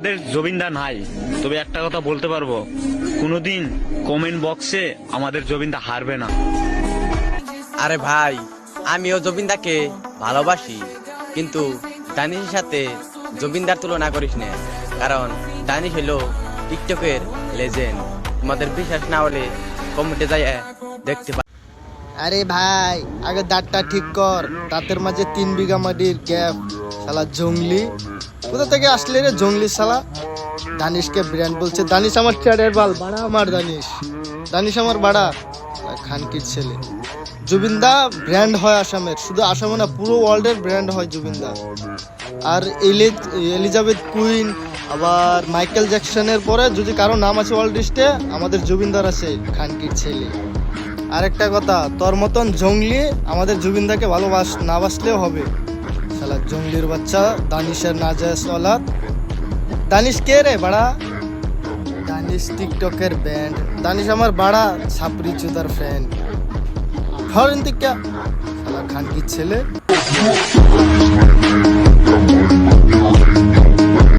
আমাদের জবিনদা নাই, তবে একটা কথা বলতে পারবো, কোনোদিন কমেন্ট বক্সে আমাদের জবিনদা হারবে না। আরে ভাই, আমিও জবিনদাকে ভালোবাসি, কিন্তু দানিশের সাথে জবিনদার তুলনা করিস না, কারণ দানিশ হলো টিকটকের লেজেন্ড। তোমাদের বিশ্বাস না হলে কমেন্টে যাই দেখতে পারো। আরে ভাই, আগে দাঁতটা ঠিক কর, দাঁতের মাঝে 3 বিঘা মাটির গ্যাপ। শালা জঙ্গলি, কোথা থেকে আসলে রে জঙ্গলি শালা? দানিশকে ব্র্যান্ড বলছে, দানিশ আমার চেয়ারের বাল, বাড়া আমার দানিশ, দানিশ আমার বাড়া, খানকির ছেলে। জুবিনদা ব্র্যান্ড হয় আসামের, শুধু আসামে না পুরো ওয়ার্ল্ডের ব্র্যান্ড হয় জুবিনদা। আর এলিজাবেথ কুইন, আবার মাইকেল জ্যাকসনের পরে যদি কারো নাম আছে ওয়ার্ল্ড লিস্টে, আমাদের জুবিনদার আছে, খানকির ছেলে। আরেকটা কথা, তোর মতন জঙ্গলি আমাদের জুবিনদাকে না বাসলেও হবে। শালা জঙ্গলির বাচ্চা, দানিশের নাজায়েজ ওলাদ। দানিশ কে রে বাড়া? দানিশ টিকটকের ব্যান্ড। দানিশ আমার বাড়া ছাপরি চুদার ফ্রেন্ড। হরিন টিকা শালা খানকির ছেলে।